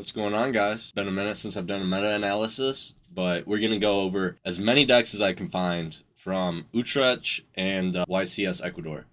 What's going on, guys? Been a minute since I've done a meta-analysis, but we're going to go over as many decks as I can find from Utrecht and YCS Ecuador.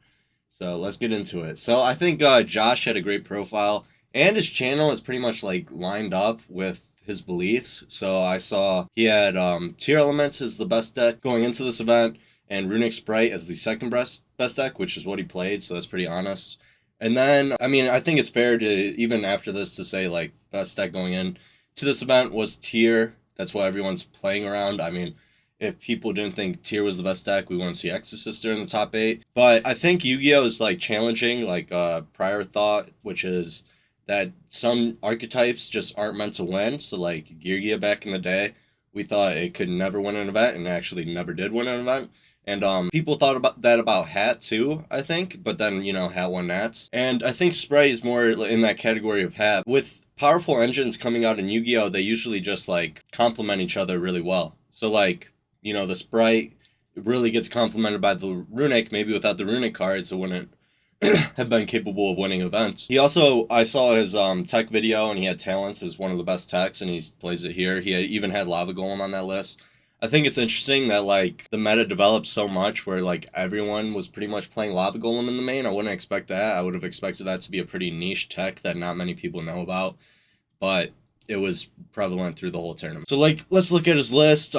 So let's get into it. So I think Josh had a great profile, and his channel is pretty much like lined up with his beliefs. So I saw he had Tear Elements as the best deck going into this event, and Runic Sprite as the second best deck, which is what he played, so that's pretty honest. And then, I mean, I think it's fair to, even after this, to say, like, best deck going in to this event was Tear. That's what everyone's playing around. I mean, if people didn't think Tear was the best deck, we wouldn't see Exosister in the top 8. But I think Yugioh is, like, challenging, like, prior thought, which is that some archetypes just aren't meant to win. So, like, Yugioh back in the day, we thought it could never win an event, and it actually never did win an event. And people thought about that about Hat too, I think, but then, you know, Hat won Nats. And I think Spright is more in that category of Hat. With powerful engines coming out in Yu-Gi-Oh!, they usually just, like, complement each other really well. So, like, you know, the Spright really gets complemented by the Runic. Maybe without the Runic cards, it wouldn't have been capable of winning events. He also, I saw his tech video, and he had Talents as one of the best techs, and he plays it here. He even had Lava Golem on that list. I think it's interesting that, like, the meta developed so much where, like, everyone was pretty much playing Lava Golem in the main. I wouldn't expect that. I would have expected that to be a pretty niche tech that not many people know about, but it was prevalent through the whole tournament. So, like, let's look at his list.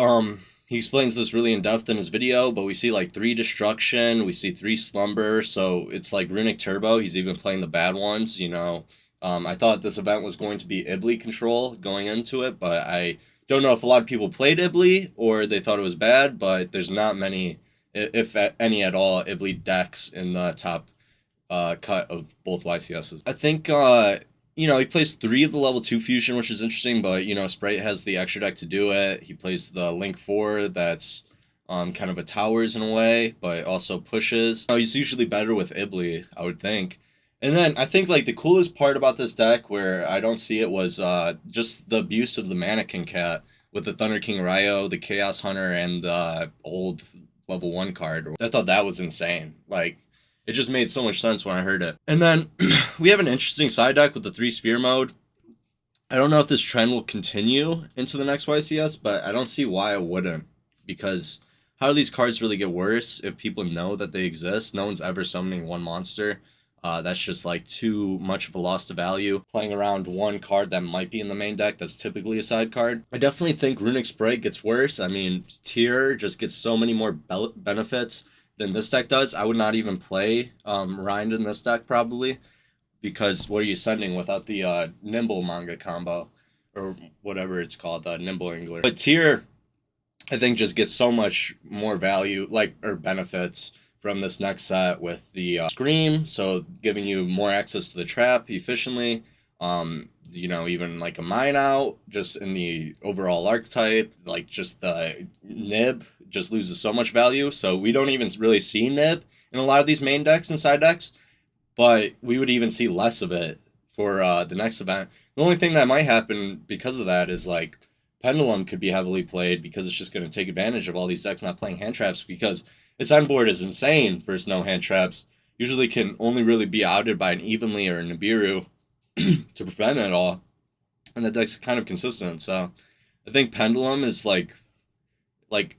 He explains this really in depth in his video, but we see, like, 3 Destruction, we see 3 Slumber, so it's like Runic Turbo. He's even playing the bad ones, you know. I thought this event was going to be Ibli control going into it, but I don't know if a lot of people played Ibli or they thought it was bad, but there's not many, if any at all, Ibli decks in the top cut of both YCSs. I think, you know, he plays 3 of the level 2 fusion, which is interesting, but, you know, Spright has the extra deck to do it. He plays the Link 4 that's kind of a towers in a way, but also pushes. He's usually better with Ibli, I would think. And then I think, like, the coolest part about this deck where I don't see it was just the abuse of the Mannequin Cat with the Thunder King Ryo, the Chaos Hunter, and the old level 1 card. I thought that was insane. Like, it just made so much sense when I heard it. And then we have an interesting side deck with the 3 Sphere mode. I don't know if this trend will continue into the next YCS, but I don't see why it wouldn't. Because how do these cards really get worse if people know that they exist? No one's ever summoning 1 monster. That's just, like, too much of a loss to value. Playing around 1 card that might be in the main deck that's typically a side card. I definitely think Runic Sprite gets worse. I mean, Tear just gets so many more benefits than this deck does. I would not even play Rind in this deck, probably. Because what are you sending without the Nimble manga combo? Or whatever it's called, the Nimble Angler. But Tear, I think, just gets so much more value, like, or benefits from this next set with the Scream, so giving you more access to the trap efficiently. You know, even like a Mine Out, just in the overall archetype, like just the Nib just loses so much value. So we don't even really see Nib in a lot of these main decks and side decks, but we would even see less of it for the next event. The only thing that might happen because of that is, like, Pendulum could be heavily played because it's just going to take advantage of all these decks not playing hand traps, because its end board is insane versus no hand traps. Usually can only really be outed by an Evenly or a Nibiru to prevent it all. And the deck's kind of consistent. So I think Pendulum is like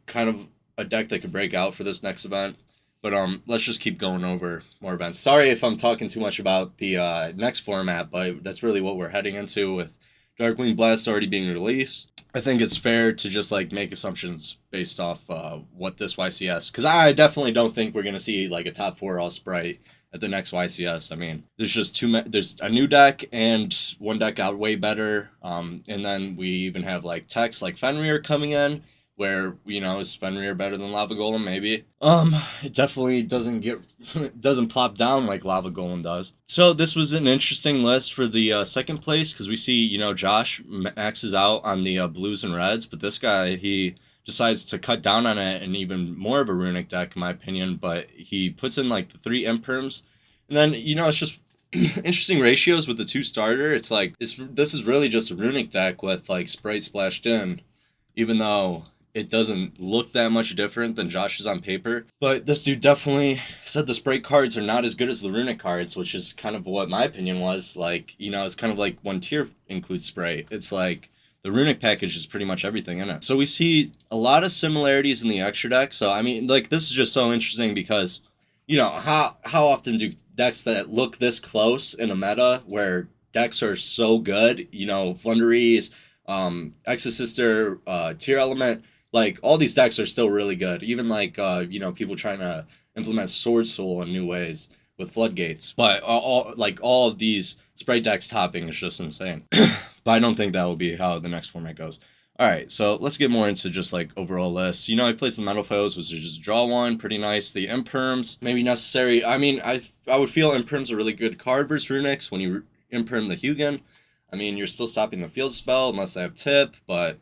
kind of a deck that could break out for this next event. But let's just keep going over more events. Sorry if I'm talking too much about the next format, but that's really what we're heading into with Darkwing Blast already being released. I think it's fair to just, like, make assumptions based off what this YCS, because I definitely don't think we're going to see, like, a top 4 all Spright at the next YCS. I mean, there's just there's a new deck and 1 deck out way better. And then we even have, like, techs like Fenrir coming in, where, you know, is Fenrir better than Lava Golem? Maybe. It definitely doesn't plop down like Lava Golem does. So this was an interesting list for the second place, because we see, you know, Josh maxes out on the blues and reds, but this guy, he decides to cut down on it and even more of a Runic deck, in my opinion, but he puts in, like, the 3 imperms, and then, you know, it's just interesting ratios with the 2 starter. It's like, this is really just a Runic deck with, like, Sprite splashed in, even though it doesn't look that much different than Josh's on paper. But this dude definitely said the Spright cards are not as good as the Runic cards, which is kind of what my opinion was. Like, you know, it's kind of like when Tear includes Spright. It's like the Runic package is pretty much everything in it. So we see a lot of similarities in the extra deck. So, I mean, like, this is just so interesting because, you know, how often do decks that look this close in a meta where decks are so good, you know, Flunderies, Exosister, Tear Element, like, all these decks are still really good. Even, like, you know, people trying to implement Sword Soul in new ways with Floodgates. But all of these Spright decks topping is just insane. But I don't think that will be how the next format goes. Alright, so let's get more into just, like, overall lists. You know, I placed the Metal Foes, which is just draw one, pretty nice. The Imperms, maybe necessary. I mean, I would feel Imperm's a really good card versus Runics when you Imperm the Hugin. I mean, you're still stopping the field spell unless they have Tip, but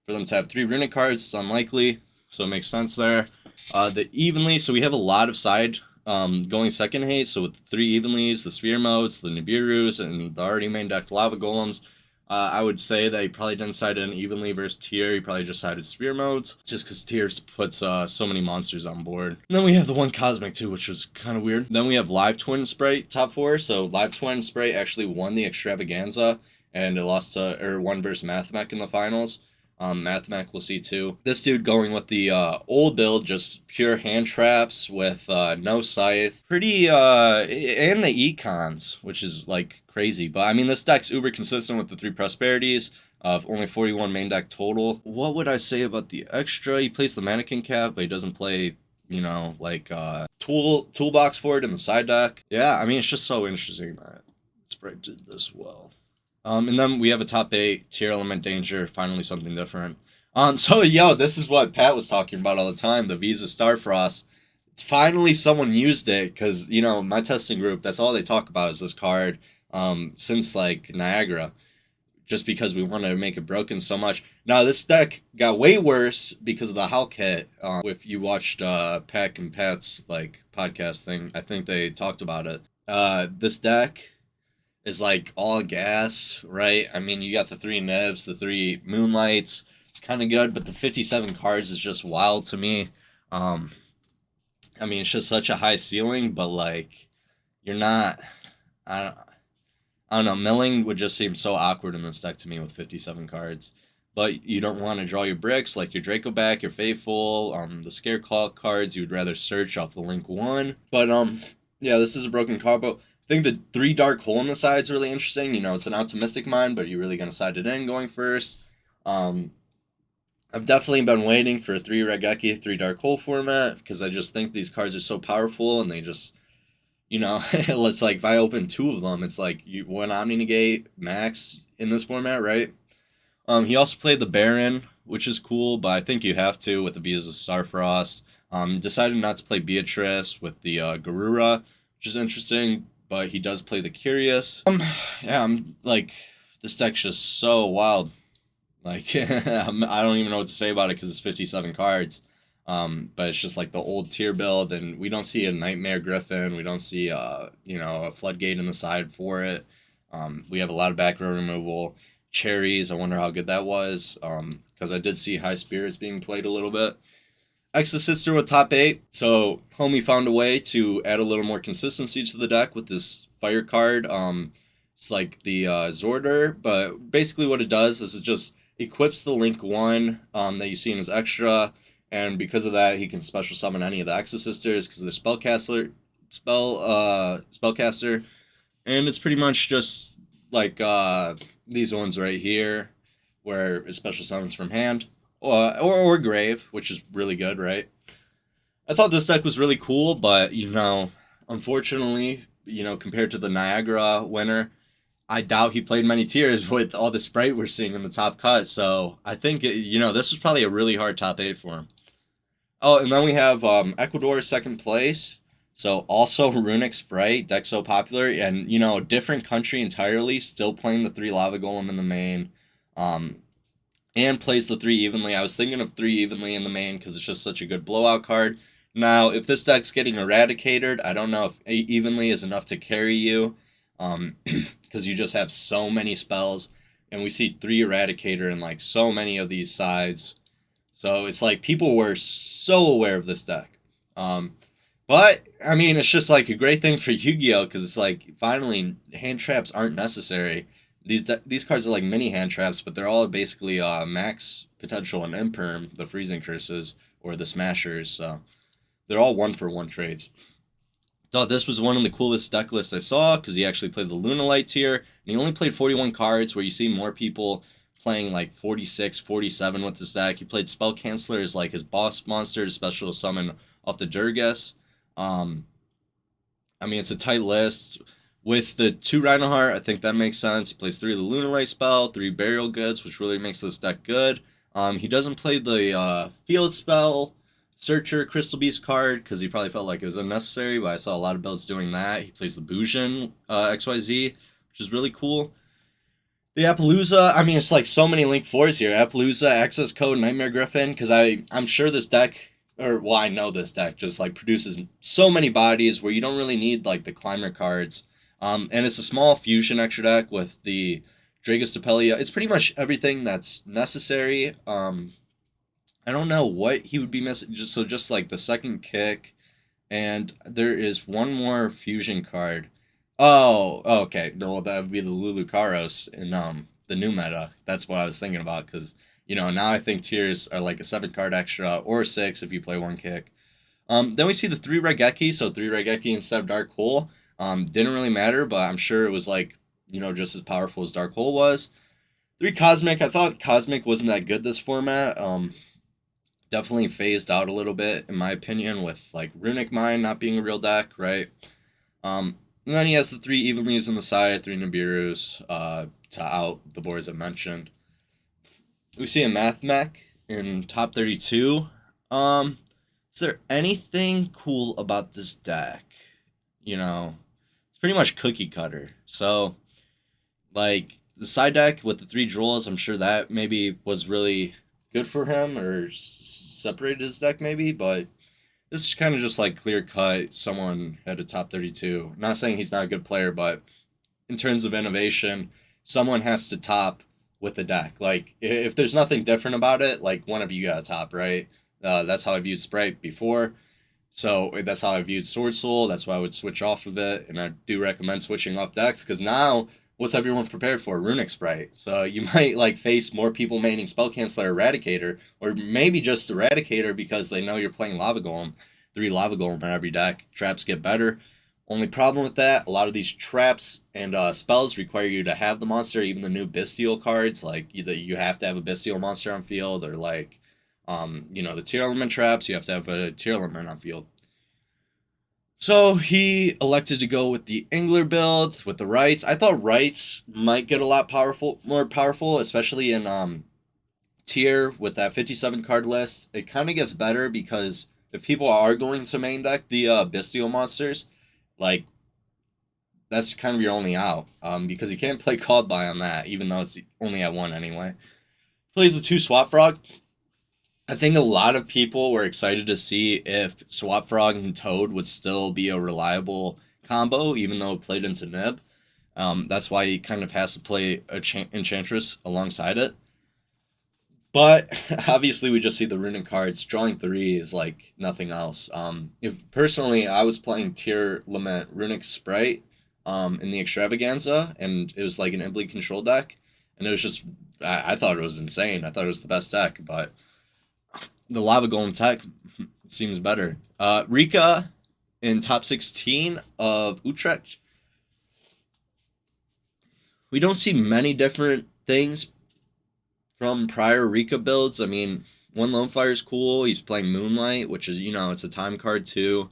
for them to have 3 Runic cards, it's unlikely, so it makes sense there. The Evenly, so we have a lot of side going second haste, so with the 3 Evenlies, the Sphere Modes, the Nibiru's, and the already main decked Lava Golems, I would say that he probably didn't side in evenly versus Tear. He probably just sided Sphere Modes, just because Tear puts so many monsters on board. And then we have the one Cosmic too, which was kind of weird. Then we have Live Twin Spright top 4. So Live Twin Spright actually won the Extravaganza, and it lost to, or won versus Mathmech in the finals. Mathmech we'll see too. This dude going with the old build, just pure hand traps with no scythe. Pretty, and the econs, which is like crazy. But I mean, this deck's uber consistent with the 3 prosperities. Only 41 main deck total. What would I say about the extra? He plays the mannequin cap, but he doesn't play, you know, like toolbox for it in the side deck. Yeah, I mean, it's just so interesting that Spright did this well. And then we have a top 8, Tear Element Danger, finally something different. So, yo, this is what Pat was talking about all the time, the Visa Starfrost. Finally someone used it, because, you know, my testing group, that's all they talk about is this card since, like, Niagara, just because we wanted to make it broken so much. Now, this deck got way worse because of the Hulk hit. If you watched Pat and Pat's, like, podcast thing, I think they talked about it. This deck is like all gas, right? I mean, you got the 3 Nibs, the 3 Moonlights. It's kind of good, but the 57 cards is just wild to me. I mean, it's just such a high ceiling, but like, you're not. I don't know. Milling would just seem so awkward in this deck to me with 57 cards. But you don't want to draw your bricks like your Draco back, your Faithful, the Scareclaw cards. You would rather search off the Link 1. But yeah, this is a broken combo. I think the 3 Dark Hole on the side is really interesting. You know, it's an optimistic mind, but you're really going to side it in going first. I've definitely been waiting for a 3 Regeki, 3 Dark Hole format, because I just think these cards are so powerful, and they just, you know, it's like if I open 2 of them, it's like one Omni Negate max in this format, right? He also played the Baron, which is cool, but I think you have to with the Visa Starfrost. Decided not to play Beatrice with the Garura, which is interesting. But he does play the Curious. Yeah, I'm like, this deck's just so wild. Like, I don't even know what to say about it because it's 57 cards. But it's just like the old Tear build, and we don't see a Nightmare Griffin. We don't see, you know, a Floodgate in the side for it. We have a lot of back row removal. Cherries, I wonder how good that was. Because I did see High Spirits being played a little bit. Exosister with top 8, so homie found a way to add a little more consistency to the deck with this fire card. It's like the Zordor, but basically what it does is it just equips the Link 1 that you see in his extra, and because of that, he can special summon any of the Exosisters because they're spellcaster, and it's pretty much just like these ones right here, where it special summons from hand. Or Grave, which is really good, right? I thought this deck was really cool, but, you know, unfortunately, you know, compared to the Niagara winner, I doubt he played many Tears with all the Spright we're seeing in the top cut. So I think, you know, this was probably a really hard top 8 for him. Oh, and then we have Ecuador second place. So also Runic Sprite, deck so popular, and, you know, a different country entirely, still playing the 3 Lava Golem in the main. And plays the 3 evenly. I was thinking of 3 evenly in the main because it's just such a good blowout card. Now, if this deck's getting eradicated, I don't know if evenly is enough to carry you, because you just have so many spells, and we see 3 Eradicator in like so many of these sides. So it's like people were so aware of this deck. But I mean, it's just like a great thing for Yu-Gi-Oh because it's like finally hand traps aren't necessary. These cards are like mini hand traps, but they're all basically max potential and imperm, the freezing curses or the smashers. So they're all 1-for-1 trades. Thought this was one of the coolest deck lists I saw because he actually played the Lunalight tier, and he only played 41 cards, where you see more people playing like 46, 47 with this deck. He played Spell Canceller as like his boss monster to special summon off the Durgas. I mean, it's a tight list. With the 2 Reinhardt, I think that makes sense. He plays 3 of the Lunalight spell, 3 Burial Goods, which really makes this deck good. He doesn't play the Field Spell Searcher Crystal Beast card because he probably felt like it was unnecessary, but I saw a lot of builds doing that. He plays the Bujin XYZ, which is really cool. The Appaloosa, I mean, it's like so many Link 4s here. Appaloosa, Access Code, Nightmare Griffin, because I'm sure this deck, or well, I know this deck just like produces so many bodies where you don't really need like the Climber cards. And it's a small fusion extra deck with the Dragostapelia. It's pretty much everything that's necessary. I don't know what he would be missing. Just like the second kick, and there is one more fusion card. Oh, okay. No, that would be the Lulucaros in the new meta. That's what I was thinking about because now I think tiers are like a 7-card extra or 6 if you play 1 kick. Then we see the 3 Regeki, so 3 Regeki instead of Dark Hole. Didn't really matter, but I'm sure it was like just as powerful as Dark Hole was. 3 Cosmic. I thought Cosmic wasn't that good this format. Definitely phased out a little bit, in my opinion, with like Runic Mine not being a real deck, right? And then he has the 3 Evenlies on the side, 3 Nibirus to out the boards I mentioned. We see a Mathmech in top 32. Is there anything cool about this deck? It's pretty much cookie cutter. So, like, the side deck with the 3 Drools, I'm sure that maybe was really good for him or separated his deck maybe, but this is kind of just like clear cut someone at a top 32. Not saying he's not a good player, but in terms of innovation, someone has to top with the deck. Like if there's nothing different about it, like one of you got to top, right? That's how I viewed Spright before. So that's how I viewed Sword Soul. That's why I would switch off of it, and I do recommend switching off decks because now what's everyone prepared for? Runic Sprite. So you might like face more people maining Spell Canceller Eradicator, or maybe just Eradicator because they know you're playing Lava Golem. 3 Lava Golem in every deck. Traps get better. Only problem with that, a lot of these traps and spells require you to have the monster, even the new Bestial cards, like either you have to have a Bestial monster on field, or like, the tier element traps, you have to have a tier element on field. So he elected to go with the Engler build with the Rights. I thought Rights might get a lot more powerful, especially in tier with that 57 card list. It kind of gets better because if people are going to main deck the Bestial monsters, like that's kind of your only out. Because you can't play Called By on that, even though it's only at 1 anyway. Plays the 2 Swap Frog. I think a lot of people were excited to see if Swap Frog and Toad would still be a reliable combo, even though it played into Nib. That's why he kind of has to play Enchantress alongside it. But obviously we just see the Runic cards. Drawing 3 is like nothing else. If personally I was playing tier Lament Runic Sprite in the Extravaganza, and it was like an Imblee control deck, and it was just, I thought it was insane. I thought it was the best deck, but the Lava Golem tech seems better. Rika in top 16 of Utrecht. We don't see many different things from prior Rika builds. I mean, 1 Lone Fire is cool. He's playing Moonlight, which is, it's a time card too.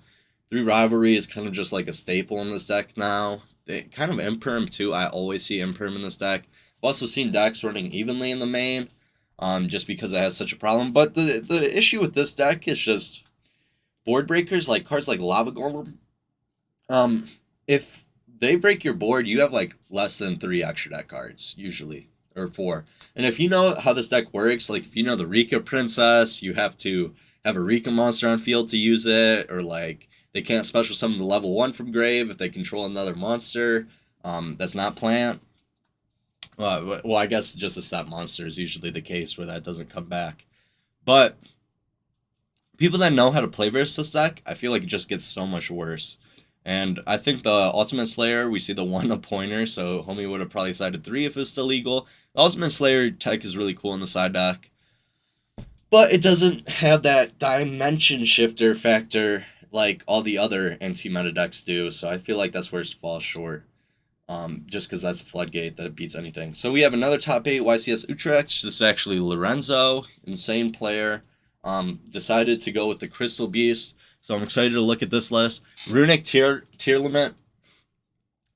3 Rivalry is kind of just like a staple in this deck now. Kind of Imperm too. I always see Imperm in this deck. I've also seen decks running evenly in the main. Just because it has such a problem. But the issue with this deck is just board breakers, like cards like Lava Golem. If they break your board, you have like less than 3 extra deck cards, usually, or 4. And if you know how this deck works, like if you know the Rika Princess, you have to have a Rika monster on field to use it, or like they can't special summon the level 1 from grave if they control another monster that's not plant. Well, I guess just a set monster is usually the case where that doesn't come back. But people that know how to play versus this deck, I feel like it just gets so much worse. And I think the Ultimate Slayer, we see the 1 a pointer, so homie would have probably sided 3 if it was still legal. The Ultimate Slayer tech is really cool in the side deck, but it doesn't have that dimension shifter factor like all the other anti-meta decks do, so I feel like that's where it falls short. Just because that's a floodgate that beats anything. So we have another top 8 YCS Utrecht. This is actually Lorenzo, insane player. Decided to go with the Crystal Beast. So I'm excited to look at this list. Runic Tear Limit.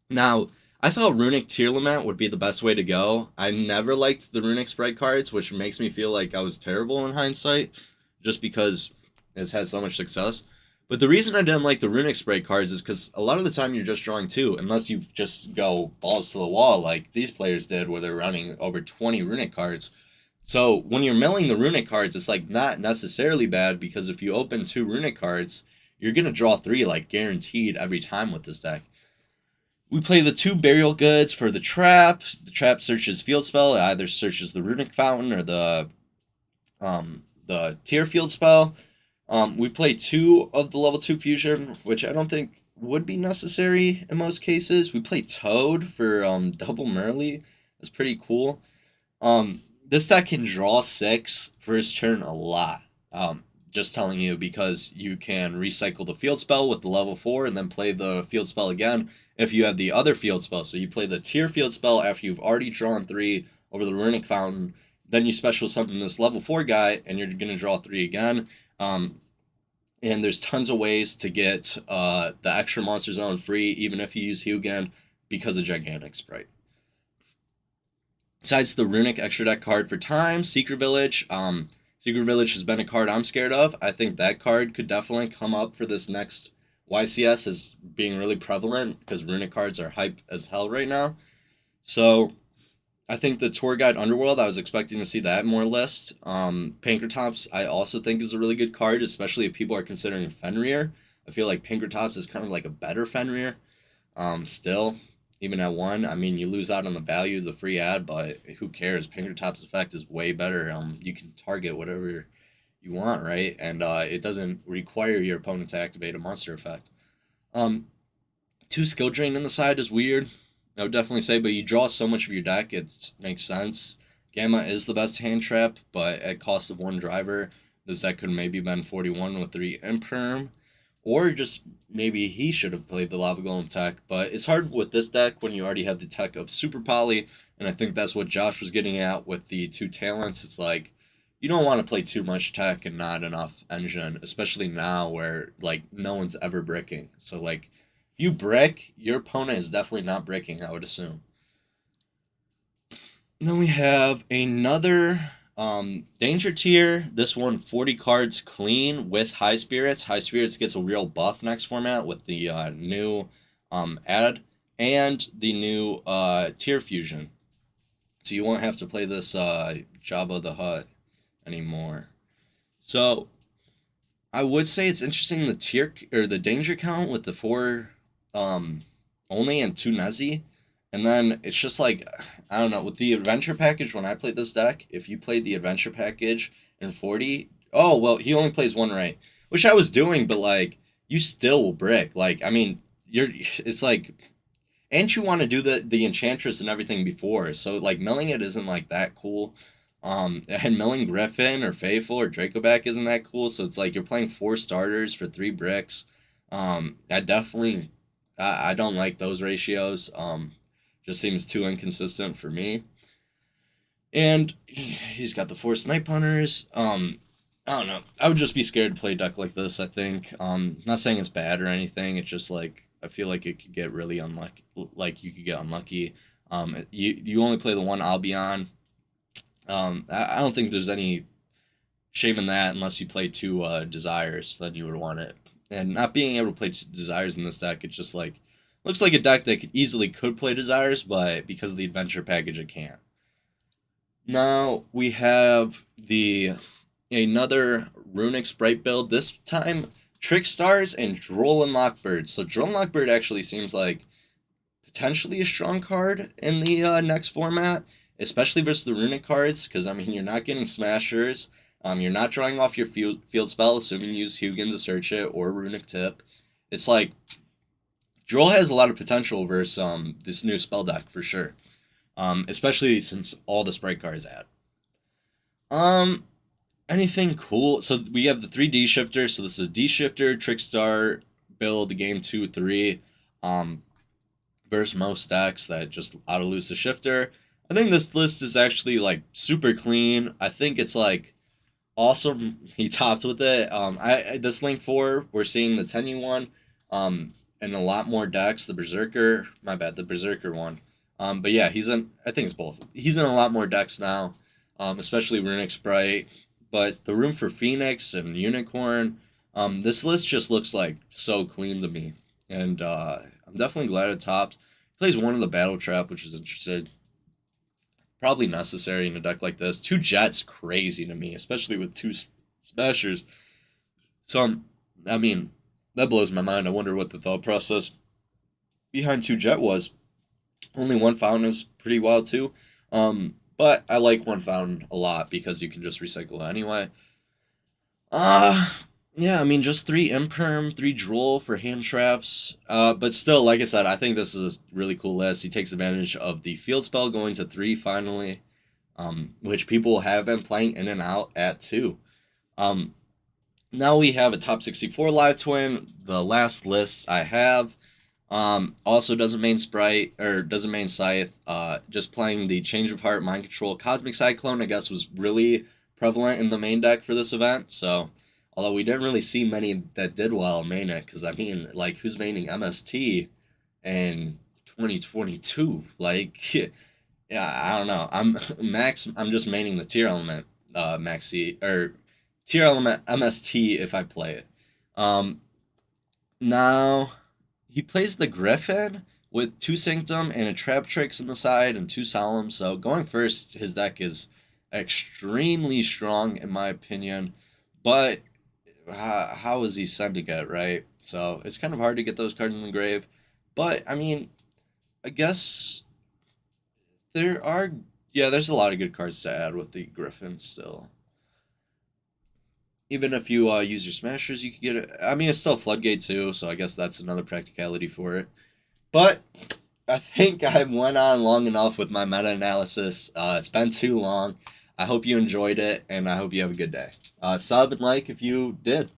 Now, I thought Runic Tear Limit would be the best way to go. I never liked the Runic Sprite cards, which makes me feel like I was terrible in hindsight, just because it's had so much success. But the reason I didn't like the Runic Sprite cards is because a lot of the time you're just drawing 2, unless you just go balls to the wall like these players did, where they're running over 20 Runic cards. So when you're milling the Runic cards, it's like not necessarily bad, because if you open 2 Runic cards, you're going to draw 3 like guaranteed every time with this deck. We play the 2 Burial Goods for the trap. The trap searches field spell. It either searches the Runic Fountain or the Tear field spell. We play 2 of the level 2 fusion, which I don't think would be necessary in most cases. We play Toad for double Merly. That's pretty cool. This deck can draw 6 first turn a lot. Just telling you, because you can recycle the field spell with the level 4 and then play the field spell again if you have the other field spell. So you play the Tear field spell after you've already drawn 3 over the Runic Fountain. Then you special summon this level 4 guy and you're going to draw 3 again. And there's tons of ways to get the extra monster zone free, even if you use Hugin, because of Gigantic Sprite. Besides the Runic extra deck card for time, Secret Village. Secret Village has been a card I'm scared of. I think that card could definitely come up for this next YCS as being really prevalent, because Runic cards are hype as hell right now. So I think the Tour Guide Underworld, I was expecting to see that more list. Pankratops, I also think is a really good card, especially if people are considering Fenrir. I feel like Pankratops is kind of like a better Fenrir. Still, even at 1, I mean, you lose out on the value of the free ad, but who cares? Pankratops' effect is way better. You can target whatever you want, right? And it doesn't require your opponent to activate a monster effect. 2 skill drain in the side is weird, I would definitely say, but you draw so much of your deck, it makes sense. Gamma is the best hand trap, but at cost of 1 driver, this deck could maybe been 41 with 3 Imperm, or just maybe he should have played the Lava Golem tech. But it's hard with this deck when you already have the tech of Super Poly, and I think that's what Josh was getting at with the 2 talents. It's like, you don't want to play too much tech and not enough engine, especially now where like no one's ever bricking. So like, if you brick, your opponent is definitely not bricking, I would assume. And then we have another Danger Tier. This one, 40 cards clean with High Spirits. High Spirits gets a real buff next format with the new ad and the new Tier Fusion. So you won't have to play this Jabba the Hutt anymore. So I would say it's interesting, the tier or the danger count with the 4 only and 2 Nezi. And then it's just like, I don't know, with the adventure package, when I played this deck, if you played the adventure package in 40, oh, well, he only plays 1 right, which I was doing, but like, you still will brick. Like, I mean, it's like, and you want to do the Enchantress and everything before, so like milling it isn't like that cool. And milling Griffin or Faithful or Dracoback isn't that cool, so it's like you're playing 4 starters for 3 bricks. I definitely, I don't like those ratios. Just seems too inconsistent for me. And he's got the 4 Snipe Hunters. I don't know. I would just be scared to play a deck like this, I think. Not saying it's bad or anything. It's just like, I feel like it could get really unlucky. Like, you could get unlucky. You only play the 1 Albion. I don't think there's any shame in that unless you play 2 Desires, then you would want it. And not being able to play Desires in this deck, it's just like, looks like a deck that could play Desires, but because of the adventure package, it can't. Now we have another Runic Sprite build. This time, Trick Stars and Droll and Lockbird. So Droll and Lockbird actually seems like potentially a strong card in the next format, especially versus the Runic cards, because I mean, you're not getting Smashers, You're not drawing off your field spell, assuming you use Hugin to search it, or Runic Tip. It's like, Droll has a lot of potential versus this new spell deck, for sure. Especially since all the Spright cards add. Anything cool? So we have the 3D shifter. So this is a D shifter, Trickstar build, game 2, 3. Versus most decks that just auto lose the shifter. I think this list is actually like super clean. I think it's like awesome. He topped with it. This Link 4, we're seeing the Tenyu one. And a lot more decks. The Berserker, my bad, the Berserker one. But yeah, he's in. I think it's both. He's in a lot more decks now. Especially Runic Sprite. But the room for Phoenix and Unicorn, this list just looks like so clean to me. And I'm definitely glad it topped. He plays one of the Battle Trap, which is interesting. Probably necessary in a deck like this. 2 Jets, crazy to me, especially with 2 Smashers. So, I mean, that blows my mind. I wonder what the thought process behind 2 Jet was. Only 1 Fountain is pretty wild too. But I like 1 Fountain a lot because you can just recycle it anyway. Yeah, I mean, just 3 Imperm, 3 Droll for hand traps. But still, like I said, I think this is a really cool list. He takes advantage of the field spell going to 3 finally, which people have been playing in and out at 2. Now we have a top 64 live twin. The last list I have also doesn't main Spright, or doesn't main Scythe. Just playing the Change of Heart, Mind Control, Cosmic Cyclone, I guess, was really prevalent in the main deck for this event. So, although we didn't really see many that did well main it, because I mean, like, who's maining MST in 2022? Like, yeah, I don't know. I'm just maining the tier element, Maxi, or tier element MST if I play it. Now he plays the Griffin with 2 Sanctum and a Trap Tricks on the side and 2 Solemn. So going first, his deck is extremely strong in my opinion. But how is he sending it, right? So it's kind of hard to get those cards in the grave. But I mean, I guess there's a lot of good cards to add with the Griffin still. Even if you use your Smashers, you could get it. I mean, it's still Floodgate too, so I guess that's another practicality for it. But I think I went on long enough with my meta-analysis. It's been too long. I hope you enjoyed it, and I hope you have a good day. Sub and like if you did.